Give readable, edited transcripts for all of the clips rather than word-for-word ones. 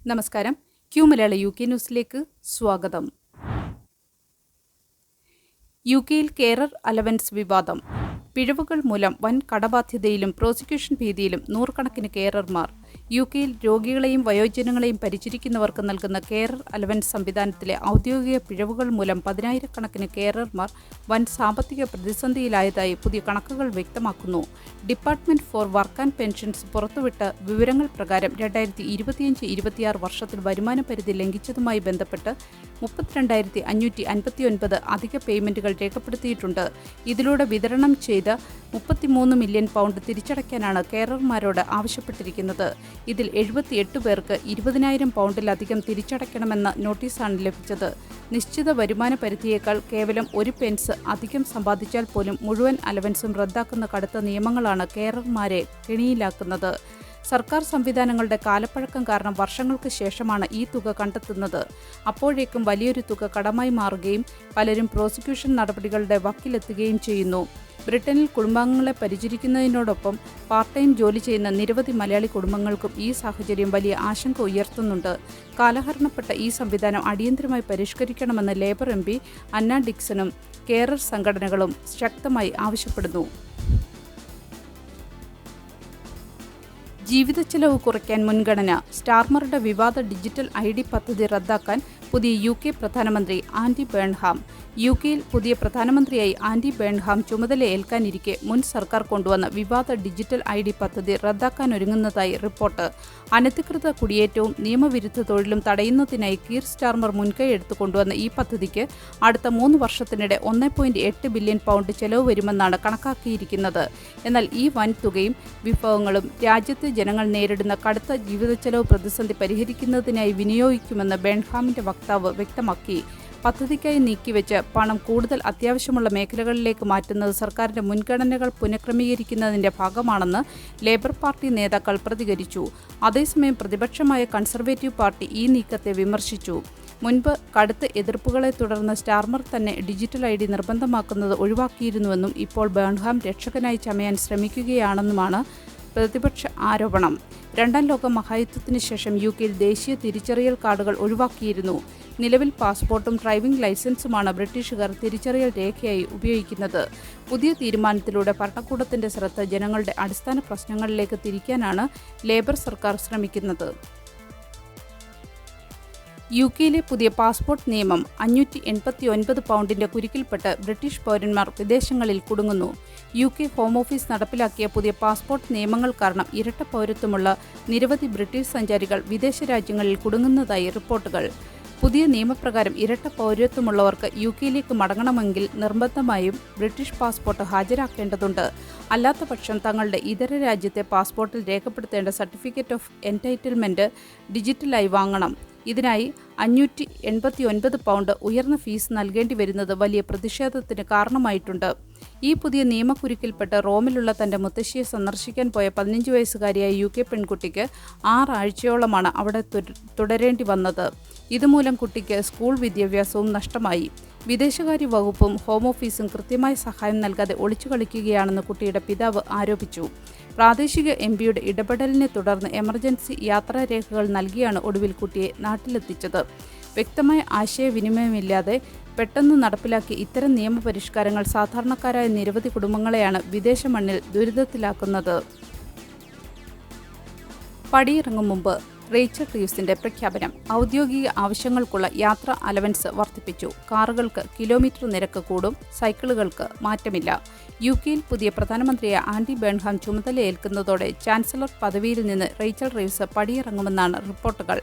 നമസ്കാരം. ക്യൂ മലയാള UK ന്യൂസിലേക്ക് സ്വാഗതം. UK-യിൽ കെയറർ അലവൻസ് വിവാദം. പിഴവുകൾ മൂലം വൻ കടബാധ്യതയിലും പ്രോസിക്യൂഷൻ ഭീതിയിലും നൂറുകണക്കിന് കെയറർമാർ. UK-യിൽ രോഗികളെയും വയോജനങ്ങളെയും പരിചരിക്കുന്നവർക്ക് നൽകുന്ന കെയറർ അലവൻസ് സംവിധാനത്തിലെ ഔദ്യോഗിക പിഴവുകൾ മൂലം പതിനായിരക്കണക്കിന് കെയറർമാർ വൻ സാമ്പത്തിക പ്രതിസന്ധിയിലായതായി പുതിയ കണക്കുകൾ വ്യക്തമാക്കുന്നു. Department four work and pensions പുറത്തുവിട്ട വിവരങ്ങൾ പ്രകാരം 2025-26 വർഷത്തിൽ വരുമാന പരിധി ലംഘിച്ചതുമായി ബന്ധപ്പെട്ട് 32,559 അധിക പേയ്മെന്റുകൾ രേഖപ്പെടുത്തിയിട്ടുണ്ട്. ഇതിലൂടെ വിതരണം ചെയ്ത 33 മില്യൺ പൗണ്ട് തിരിച്ചടയ്ക്കാനാണ് കെയറർമാരോട് ആവശ്യപ്പെട്ടിരിക്കുന്നത്. ഇതിൽ 78 പേർക്ക് 20,000 പൗണ്ടിലധികം തിരിച്ചടയ്ക്കണമെന്ന നോട്ടീസാണ് ലഭിച്ചത്. നിശ്ചിത വരുമാന പരിധിയേക്കാൾ കേവലം 1 പെൻസ് അധികം സമ്പാദിച്ചാൽ പോലും മുഴുവൻ അലവൻസും റദ്ദാക്കുന്ന കടുത്ത നിയമങ്ങളാണ് കെയറർമാരെ കെണിയിലാക്കുന്നത്. സർക്കാർ സംവിധാനങ്ങളുടെ കാലപ്പഴക്കം കാരണം വർഷങ്ങൾക്ക് ശേഷമാണ് ഈ തുക കണ്ടെത്തുന്നത്. അപ്പോഴേക്കും വലിയൊരു തുക കടമായി മാറുകയും പലരും പ്രോസിക്യൂഷൻ നടപടികളുടെ വക്കിലെത്തുകയും ചെയ്യുന്നു. ബ്രിട്ടനിൽ കുടുംബാംഗങ്ങളെ പരിചരിക്കുന്നതിനോടൊപ്പം പാർട്ട് ടൈം ജോലി ചെയ്യുന്ന നിരവധി മലയാളി കുടുംബങ്ങൾക്കും ഈ സാഹചര്യം വലിയ ആശങ്ക ഉയർത്തുന്നുണ്ട്. കാലഹരണപ്പെട്ട ഈ സംവിധാനം അടിയന്തരമായി പരിഷ്കരിക്കണമെന്ന് ലേബർ MP അന്ന ഡിക്സണും കെയറർ സംഘടനകളും ശക്തമായി ആവശ്യപ്പെടുന്നു. ജീവിതച്ചെലവ് കുറയ്ക്കാൻ മുൻഗണന. സ്റ്റാർമറുടെ വിവാദ ഡിജിറ്റൽ ID പദ്ധതി റദ്ദാക്കാൻ പുതിയ UK പ്രധാനമന്ത്രി ആൻഡി ബേൺഹാം. UK-യിൽ പുതിയ പ്രധാനമന്ത്രിയായി ആൻഡി ബേൺഹാം ചുമതലയേൽക്കാനിരിക്കെ മുൻ സർക്കാർ കൊണ്ടുവന്ന വിവാദ ഡിജിറ്റൽ ID പദ്ധതി റദ്ദാക്കാനൊരുങ്ങുന്നതായി റിപ്പോർട്ട്. അനധികൃത കുടിയേറ്റവും നിയമവിരുദ്ധ തൊഴിലും തടയുന്നതിനായി കീർ സ്റ്റാർമർ മുൻകൈയെടുത്തു കൊണ്ടുവന്ന ഈ പദ്ധതിക്ക് അടുത്ത 3 വർഷത്തിനിടെ 1.8 ബില്യൺ പൗണ്ട് ചെലവ് വരുമെന്നാണ് കണക്കാക്കിയിരിക്കുന്നത്. എന്നാൽ ഈ വൻ തുകയും വിഭവങ്ങളും രാജ്യത്തെ ജനങ്ങൾ നേരിടുന്ന കടുത്ത ജീവിതച്ചെലവ് പ്രതിസന്ധി പരിഹരിക്കുന്നതിനായി വിനിയോഗിക്കുമെന്ന് ബേൺഹാമിന്റെ വക്താവ് വ്യക്തമാക്കി. പദ്ധതിക്കായി നീക്കിവെച്ച പണം കൂടുതൽ അത്യാവശ്യമുള്ള മേഖലകളിലേക്ക് മാറ്റുന്നത് സർക്കാരിന്റെ മുൻഗണനകൾ പുനഃക്രമീകരിക്കുന്നതിന്റെ ഭാഗമാണെന്ന് ലേബർ പാർട്ടി നേതാക്കൾ പ്രതികരിച്ചു. അതേസമയം പ്രതിപക്ഷമായ കൺസർവേറ്റീവ് പാർട്ടി ഈ നീക്കത്തെ വിമർശിച്ചു. മുൻപ് കടുത്ത എതിർപ്പുകളെ തുടർന്ന് സ്റ്റാർമർ തന്നെ ഡിജിറ്റൽ ID നിർബന്ധമാക്കുന്നത് ഒഴിവാക്കിയിരുന്നുവെന്നും ഇപ്പോൾ ബേൺഹാം രക്ഷകനായി ചമയാൻ ശ്രമിക്കുകയാണെന്നുമാണ് പ്രതിപക്ഷ ആരോപണം. രണ്ടാം ലോക മഹായുദ്ധത്തിന് ശേഷം UK-യിൽ ദേശീയ തിരിച്ചറിയൽ കാർഡുകൾ ഒഴിവാക്കിയിരുന്നു. നിലവിൽ പാസ്പോർട്ടും ഡ്രൈവിംഗ് ലൈസൻസുമാണ് ബ്രിട്ടീഷുകാർ തിരിച്ചറിയൽ രേഖയായി ഉപയോഗിക്കുന്നത്. പുതിയ തീരുമാനത്തിലൂടെ ഭരണകൂടത്തിന്റെ ശ്രദ്ധ ജനങ്ങളുടെ അടിസ്ഥാന പ്രശ്നങ്ങളിലേക്ക് തിരിക്കാനാണ് ലേബർ സർക്കാർ ശ്രമിക്കുന്നത്. UK-യിലെ പുതിയ പാസ്പോർട്ട് നിയമം 589 പൗണ്ടിന്റെ കുരുക്കിൽപ്പെട്ട് ബ്രിട്ടീഷ് പൗരന്മാർ വിദേശങ്ങളിൽ കുടുങ്ങുന്നു. UK ഹോം ഓഫീസ് നടപ്പിലാക്കിയ പുതിയ പാസ്പോർട്ട് നിയമങ്ങൾ കാരണം ഇരട്ട പൗരത്വമുള്ള നിരവധി ബ്രിട്ടീഷ് സഞ്ചാരികൾ വിദേശ രാജ്യങ്ങളിൽ കുടുങ്ങുന്നതായി റിപ്പോർട്ടുകൾ. പുതിയ നിയമപ്രകാരം ഇരട്ട പൗരത്വമുള്ളവർക്ക് UK-യിലേക്ക് മടങ്ങണമെങ്കിൽ നിർബന്ധമായും ബ്രിട്ടീഷ് പാസ്പോർട്ട് ഹാജരാക്കേണ്ടതുണ്ട്. അല്ലാത്തപക്ഷം തങ്ങളുടെ ഇതര രാജ്യത്തെ പാസ്പോർട്ടിൽ രേഖപ്പെടുത്തേണ്ട സർട്ടിഫിക്കറ്റ് ഓഫ് എൻടൈറ്റിൽമെന്റ് ഡിജിറ്റലായി വാങ്ങണം. ഇതിനായി 589 പൗണ്ട് ഉയർന്ന ഫീസ് നൽകേണ്ടി വരുന്നത് വലിയ പ്രതിഷേധത്തിന് കാരണമായിട്ടുണ്ട്. ഈ പുതിയ നിയമക്കുരുക്കിൽപ്പെട്ട് റോമിലുള്ള തന്റെ മുത്തശ്ശിയെ സന്ദർശിക്കാൻ പോയ 15 വയസ്സുകാരിയായ UK പെൺകുട്ടിക്ക് 6 ആഴ്ചയോളമാണ് അവിടെ തുടരേണ്ടി വന്നത്. ഇതുമൂലം കുട്ടിക്ക് സ്കൂൾ വിദ്യാഭ്യാസവും നഷ്ടമായി. വിദേശകാര്യ വകുപ്പും ഹോം ഓഫീസും കൃത്യമായ സഹായം നൽകാതെ ഒളിച്ചു കളിക്കുകയാണെന്ന് കുട്ടിയുടെ പിതാവ് ആരോപിച്ചു. പ്രാദേശിക MPയുടെ ഇടപെടലിനെ തുടർന്ന് എമർജൻസി യാത്രാരേഖകൾ നൽകിയാണ് ഒടുവിൽ കുട്ടിയെ നാട്ടിലെത്തിച്ചത്. വ്യക്തമായ ആശയവിനിമയമില്ലാതെ പെട്ടെന്ന് നടപ്പിലാക്കിയ ഇത്തരം നിയമപരിഷ്കാരങ്ങൾ സാധാരണക്കാരായ നിരവധി കുടുംബങ്ങളെയാണ് വിദേശ മണ്ണിൽ ദുരിതത്തിലാക്കുന്നത്. പടിയിറങ്ങും മുമ്പ് റേച്ചൽ റീവ്സിന്റെ പ്രഖ്യാപനം. ഔദ്യോഗിക ആവശ്യങ്ങൾക്കുള്ള യാത്രാ അലവൻസ് വർദ്ധിപ്പിച്ചു. കാറുകൾക്ക് കിലോമീറ്റർ നിരക്ക് കൂടും, സൈക്കിളുകൾക്ക് മാറ്റമില്ല. UK-യിൽ പുതിയ പ്രധാനമന്ത്രിയായ ആൻഡി ബേൺഹാം ചുമതലയേൽക്കുന്നതോടെ ചാൻസലർ പദവിയിൽ നിന്ന് റേച്ചൽ റീവ്സ് പടിയിറങ്ങുമെന്നാണ് റിപ്പോർട്ടുകൾ.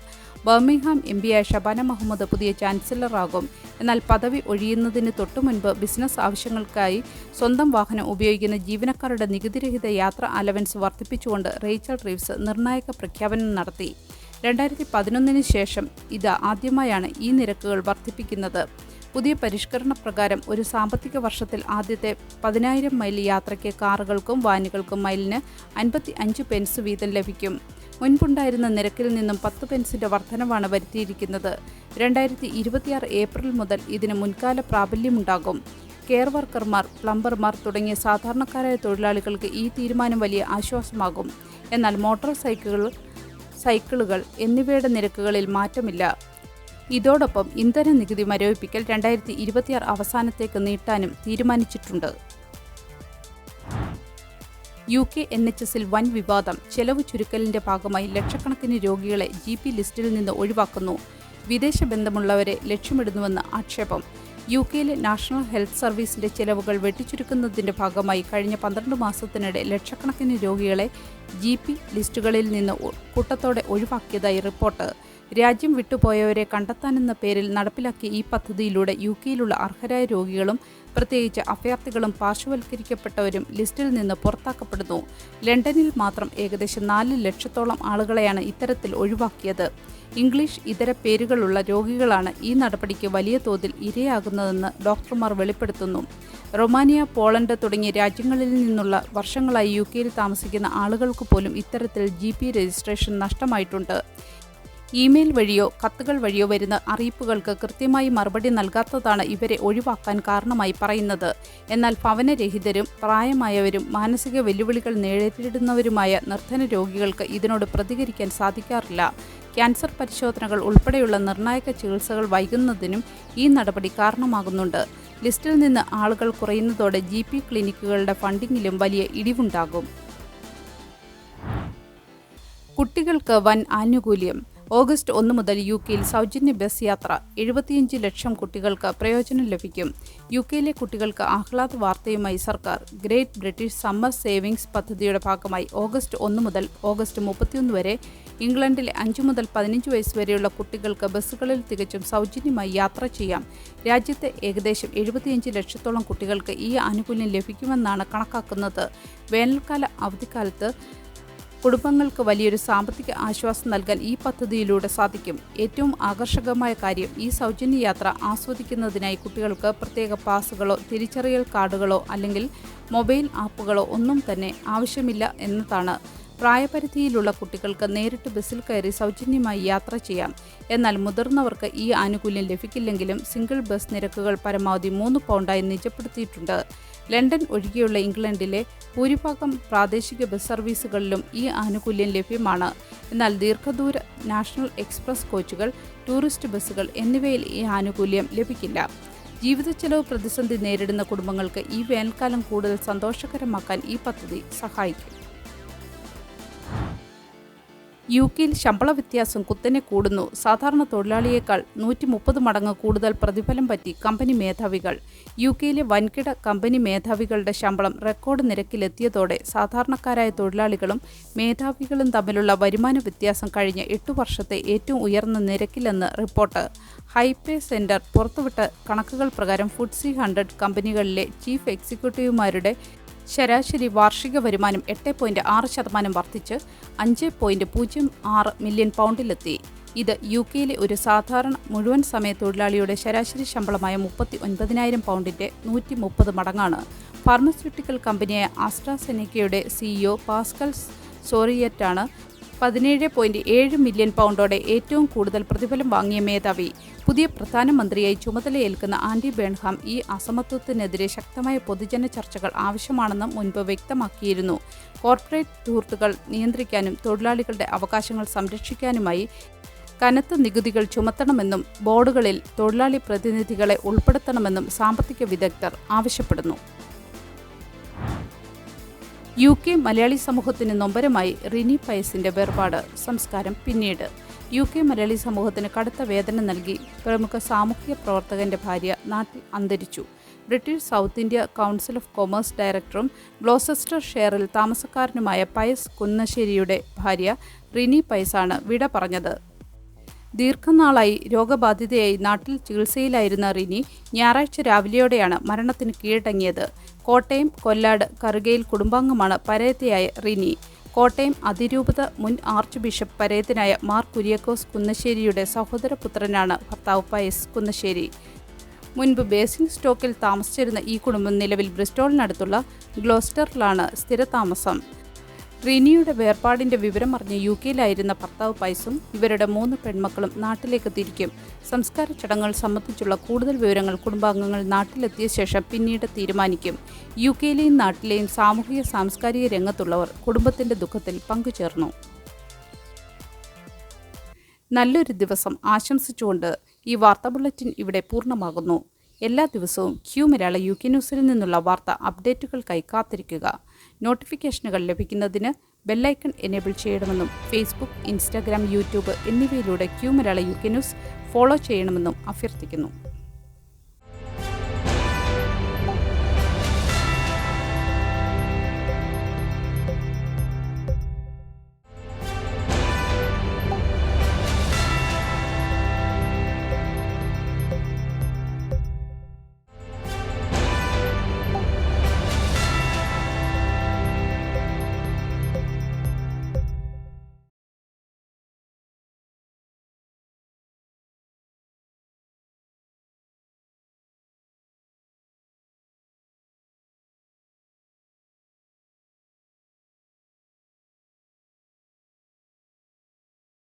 ബർമിംഗ്ഹാം MPയായ ഷബാന മുഹമ്മദ് പുതിയ ചാൻസലറാകും. എന്നാൽ പദവി ഒഴിയുന്നതിന് തൊട്ടുമുൻപ് ബിസിനസ് ആവശ്യങ്ങൾക്കായി സ്വന്തം വാഹനം ഉപയോഗിക്കുന്ന ജീവനക്കാരുടെ നികുതിരഹിത യാത്രാ അലവൻസ് വർദ്ധിപ്പിച്ചുകൊണ്ട് റേച്ചൽ റീവ്സ് നിർണായക പ്രഖ്യാപനം നടത്തി. 2011 ശേഷം ഇത് ആദ്യമായാണ് ഈ നിരക്കുകൾ വർദ്ധിപ്പിക്കുന്നത്. പുതിയ പരിഷ്കരണ പ്രകാരം ഒരു സാമ്പത്തിക വർഷത്തിൽ ആദ്യത്തെ 10,000 മൈൽ യാത്രയ്ക്ക് കാറുകൾക്കും വാനുകൾക്കും മൈലിന് 55 പെൻസ് വീതം ലഭിക്കും. മുൻപുണ്ടായിരുന്ന നിരക്കിൽ നിന്നും 10 പെൻസിന്റെ വർധനവാണ് വരുത്തിയിരിക്കുന്നത്. 2026 ഏപ്രിൽ മുതൽ ഇതിന് മുൻകാല പ്രാബല്യമുണ്ടാകും. കെയർ വർക്കർമാർ, പ്ലംബർമാർ തുടങ്ങിയ സാധാരണക്കാരായ തൊഴിലാളികൾക്ക് ഈ തീരുമാനം വലിയ ആശ്വാസമാകും. എന്നാൽ മോട്ടോർ സൈക്കിളുകൾ എന്നിവയുടെ നിരക്കുകളിൽ മാറ്റമില്ല. ഇതോടൊപ്പം ഇന്ധന നികുതി മരവിപ്പിക്കൽ 2026 അവസാനത്തേക്ക് നീട്ടാനും തീരുമാനിച്ചിട്ടുണ്ട്. UK NHSൽ വൻ വിവാദം. ചെലവ് ചുരുക്കലിന്റെ ഭാഗമായി ലക്ഷക്കണക്കിന് രോഗികളെ GP ലിസ്റ്റിൽ നിന്ന് ഒഴിവാക്കുന്നു. വിദേശ ബന്ധമുള്ളവരെ ലക്ഷ്യമിടുന്നുവെന്ന് ആക്ഷേപം. UKയിലെ നാഷണൽ ഹെൽത്ത് സർവീസിന്റെ ചെലവുകൾ വെട്ടിച്ചുരുക്കുന്നതിന്റെ ഭാഗമായി കഴിഞ്ഞ 12 മാസത്തിനിടെ ലക്ഷക്കണക്കിന് രോഗികളെ GP ലിസ്റ്റുകളിൽ നിന്ന് കൂട്ടത്തോടെ ഒഴിവാക്കിയതായി റിപ്പോർട്ട്. രാജ്യം വിട്ടുപോയവരെ കണ്ടെത്താനെന്ന പേരിൽ നടപ്പിലാക്കിയ ഈ പദ്ധതിയിലൂടെ UKയിലുള്ള അർഹരായ രോഗികളും പ്രത്യേകിച്ച് അഭയാർത്ഥികളും പാർശ്വവൽക്കരിക്കപ്പെട്ടവരും ലിസ്റ്റിൽ നിന്ന് പുറത്താക്കപ്പെടുന്നു. ലണ്ടനിൽ മാത്രം ഏകദേശം 4 ലക്ഷത്തോളം ആളുകളെയാണ് ഇത്തരത്തിൽ ഒഴിവാക്കിയത്. ഇംഗ്ലീഷ് ഇതര പേരുകളുള്ള രോഗികളാണ് ഈ നടപടിക്ക് വലിയ തോതിൽ ഇരയാകുന്നതെന്ന് ഡോക്ടർമാർ വെളിപ്പെടുത്തുന്നു. റൊമാനിയ, പോളണ്ട് തുടങ്ങിയ രാജ്യങ്ങളിൽ നിന്നുള്ള വർഷങ്ങളായി UKയിൽ താമസിക്കുന്ന ആളുകൾക്ക് പോലും ഇത്തരത്തിൽ GP രജിസ്ട്രേഷൻ നഷ്ടമായിട്ടുണ്ട്. ഇമെയിൽ വഴിയോ കത്തുകൾ വഴിയോ വരുന്ന അറിയിപ്പുകൾക്ക് കൃത്യമായി മറുപടി നൽകാത്തതാണ് ഇവരെ ഒഴിവാക്കാൻ കാരണമായി പറയുന്നത്. എന്നാൽ ഭവനരഹിതരും പ്രായമായവരും മാനസിക വെല്ലുവിളികൾ നേരിടുന്നവരുമായ നിർധന രോഗികൾക്ക് ഇതിനോട് പ്രതികരിക്കാൻ സാധിക്കാറില്ല. ക്യാൻസർ പരിശോധനകൾ ഉൾപ്പെടെയുള്ള നിർണായക ചികിത്സകൾ വൈകുന്നതിനും ഈ നടപടി കാരണമാകുന്നുണ്ട്. ലിസ്റ്റിൽ നിന്ന് ആളുകൾ കുറയുന്നതോടെ GP ക്ലിനിക്കുകളുടെ ഫണ്ടിങ്ങിലും വലിയ ഇടിവുണ്ടാകും. കുട്ടികൾക്ക് വൻ ആനുകൂല്യം. ഓഗസ്റ്റ് 1 മുതൽ UKയിൽ സൗജന്യ ബസ് യാത്ര. 75 ലക്ഷം കുട്ടികൾക്ക് പ്രയോജനം ലഭിക്കും. UKയിലെ കുട്ടികൾക്ക് ആഹ്ലാദ വാർത്തയുമായി സർക്കാർ. ഗ്രേറ്റ് ബ്രിട്ടീഷ് സമ്മർ സേവിങ്സ് പദ്ധതിയുടെ ഭാഗമായി ഓഗസ്റ്റ് 1 മുതൽ ഓഗസ്റ്റ് 31 വരെ ഇംഗ്ലണ്ടിലെ 5 മുതൽ 15 വയസ്സ് വരെയുള്ള കുട്ടികൾക്ക് ബസ്സുകളിൽ തികച്ചും സൗജന്യമായി യാത്ര ചെയ്യാം. രാജ്യത്തെ ഏകദേശം 75 ലക്ഷത്തോളം കുട്ടികൾക്ക് ഈ ആനുകൂല്യം ലഭിക്കുമെന്നാണ് കണക്കാക്കുന്നത്. വേനൽക്കാല അവധിക്കാലത്ത് കുടുംബങ്ങൾക്ക് വലിയൊരു സാമ്പത്തിക ആശ്വാസം നൽകാൻ ഈ പദ്ധതിയിലൂടെ സാധിക്കും. ഏറ്റവും ആകർഷകമായ കാര്യം, ഈ സൗജന്യ യാത്ര ആസ്വദിക്കുന്നതിനായി കുട്ടികൾക്ക് പ്രത്യേക പാസുകളോ തിരിച്ചറിയൽ കാർഡുകളോ അല്ലെങ്കിൽ മൊബൈൽ ആപ്പുകളോ ഒന്നും തന്നെ ആവശ്യമില്ല എന്നതാണ്. പ്രായപരിധിയിലുള്ള കുട്ടികൾക്ക് നേരിട്ട് ബസ്സിൽ കയറി സൗജന്യമായി യാത്ര ചെയ്യാം. എന്നാൽ മുതിർന്നവർക്ക് ഈ ആനുകൂല്യം ലഭിക്കില്ലെങ്കിലും സിംഗിൾ ബസ് നിരക്കുകൾ പരമാവധി 3 പൗണ്ടായി നിജപ്പെടുത്തിയിട്ടുണ്ട്. ലണ്ടൻ ഒഴികെയുള്ള ഇംഗ്ലണ്ടിലെ ഭൂരിഭാഗം പ്രാദേശിക ബസ് സർവീസുകളിലും ഈ ആനുകൂല്യം ലഭ്യമാണ്. എന്നാൽ ദീർഘദൂര നാഷണൽ എക്സ്പ്രസ് കോച്ചുകൾ, ടൂറിസ്റ്റ് ബസ്സുകൾ എന്നിവയിൽ ഈ ആനുകൂല്യം ലഭിക്കില്ല. ജീവിതച്ചെലവ് പ്രതിസന്ധി നേരിടുന്ന കുടുംബങ്ങൾക്ക് ഈ വേനൽക്കാലം കൂടുതൽ സന്തോഷകരമാക്കാൻ ഈ പദ്ധതി സഹായിക്കും. UKയിൽ ശമ്പള വ്യത്യാസം കുത്തനെ കൂടുന്നു. സാധാരണ തൊഴിലാളിയേക്കാൾ 130 മടങ്ങ് കൂടുതൽ പ്രതിഫലം പറ്റി കമ്പനി മേധാവികൾ. UKയിലെ വൻകിട കമ്പനി മേധാവികളുടെ ശമ്പളം റെക്കോർഡ് നിരക്കിലെത്തിയതോടെ സാധാരണക്കാരായ തൊഴിലാളികളും മേധാവികളും തമ്മിലുള്ള വരുമാന വ്യത്യാസം കഴിഞ്ഞ 8 വർഷത്തെ ഏറ്റവും ഉയർന്ന നിരക്കിലെന്ന് റിപ്പോർട്ട്. ഹൈപേ സെന്റർ പുറത്തുവിട്ട കണക്കുകൾ പ്രകാരം FTSE 100 കമ്പനികളിലെ ചീഫ് എക്സിക്യൂട്ടീവുമാരുടെ ശരാശരി വാർഷിക വരുമാനം 8.6% വർദ്ധിച്ച് 5.06 മില്യൺ പൗണ്ടിലെത്തി. ഇത് UKയിലെ ഒരു സാധാരണ മുഴുവൻ സമയ തൊഴിലാളിയുടെ ശരാശരി ശമ്പളമായ 39,000 പൗണ്ടിൻ്റെ 130 മടങ്ങാണ്. ഫാർമസ്യൂട്ടിക്കൽ കമ്പനിയായ ആസ്ട്രാസെനെക്കയുടെ CEO പാസ്കൽ സോറിയറ്റാണ് 17.7 മില്യൺ പൗണ്ടോടെ ഏറ്റവും കൂടുതൽ പ്രതിഫലം വാങ്ങിയ മേധാവി. പുതിയ പ്രധാനമന്ത്രിയായി ചുമതലയേൽക്കുന്ന ആൻഡി ബേൺഹാം ഈ അസമത്വത്തിനെതിരെ ശക്തമായ പൊതുജന ചർച്ചകൾ ആവശ്യമാണെന്ന് മുൻപ് വ്യക്തമാക്കിയിരുന്നു. കോർപ്പറേറ്റ് ധൂർത്തുകൾ നിയന്ത്രിക്കാനും തൊഴിലാളികളുടെ അവകാശങ്ങൾ സംരക്ഷിക്കാനുമായി കനത്ത നികുതികൾ ചുമത്തണമെന്നും ബോർഡുകളിൽ തൊഴിലാളി പ്രതിനിധികളെ ഉൾപ്പെടുത്തണമെന്നും സാമ്പത്തിക വിദഗ്ധർ ആവശ്യപ്പെടുന്നു. UK മലയാളി സമൂഹത്തിന് നൊമ്പരമായി റിനി പയസിന്റെ വേർപാട്. സംസ്കാരം പിന്നീട്. UK മലയാളി സമൂഹത്തിന് കടുത്ത വേദന നൽകി പ്രമുഖ സാമൂഹിക പ്രവർത്തകന്റെ ഭാര്യ നാട്ടിൽ അന്തരിച്ചു. British south India council of commerce ഡയറക്ടറും ഗ്ലോസസ്റ്റർ ഷെയറിൽ താമസക്കാരനുമായ പയസ് കുന്നശ്ശേരിയുടെ ഭാര്യ റിനി പയസാണ് വിട പറഞ്ഞത്. ദീർഘനാളായി രോഗബാധിതയായി നാട്ടിൽ ചികിത്സയിലായിരുന്ന റിനി ഞായറാഴ്ച രാവിലെയോടെയാണ് മരണത്തിന് കീഴടങ്ങിയത്. കോട്ടയം കൊല്ലാട് കറുകയിൽ കുടുംബാംഗമാണ് പരേതയായ റിനി. കോട്ടയം അതിരൂപത മുൻ ആർച്ച് ബിഷപ്പ് പരേതനായ മാർ കുര്യാക്കോസ് കുന്നശ്ശേരിയുടെ സഹോദരപുത്രനാണ് ഭർത്താവ് പയസ് കുന്നശ്ശേരി. മുൻപ് ബേസിംഗ്സ്റ്റോക്കിൽ താമസിച്ചിരുന്ന ഈ കുടുംബം നിലവിൽ ബ്രിസ്റ്റോളിനടുത്തുള്ള ഗ്ലോസ്റ്ററിലാണ് സ്ഥിരതാമസം. റിനിയുടെ വേർപാടിന്റെ വിവരമറിഞ്ഞ് UKയിലായിരുന്ന ഭർത്താവ് പയസും ഇവരുടെ 3 പെൺമക്കളും നാട്ടിലേക്ക് തിരിക്കും. സംസ്കാര ചടങ്ങുകൾ സംബന്ധിച്ചുള്ള കൂടുതൽ വിവരങ്ങൾ കുടുംബാംഗങ്ങൾ നാട്ടിലെത്തിയ ശേഷം പിന്നീട് തീരുമാനിക്കും. UKയിലെയും നാട്ടിലെയും സാമൂഹിക സാംസ്കാരിക രംഗത്തുള്ളവർ കുടുംബത്തിന്റെ ദുഃഖത്തിൽ പങ്കുചേർന്നു. നല്ലൊരു ദിവസം ആശംസിച്ചുകൊണ്ട് ഈ വാർത്താ ബുള്ളറ്റിൻ ഇവിടെ പൂർണ്ണമാകുന്നു. എല്ലാ ദിവസവും ക്യൂ മലയാള UK ന്യൂസിൽ നിന്നുള്ള വാർത്താ അപ്ഡേറ്റുകൾക്കായി കാത്തിരിക്കുക. നോട്ടിഫിക്കേഷനുകൾ ലഭിക്കുന്നതിന് ബെല്ലൈക്കൺ എനേബിൾ ചെയ്യണമെന്നും ഫേസ്ബുക്ക്, ഇൻസ്റ്റാഗ്രാം, യൂട്യൂബ് എന്നിവയിലൂടെ ക്യൂ മലയാള UK ന്യൂസ് ഫോളോ ചെയ്യണമെന്നും അഭ്യർത്ഥിക്കുന്നു.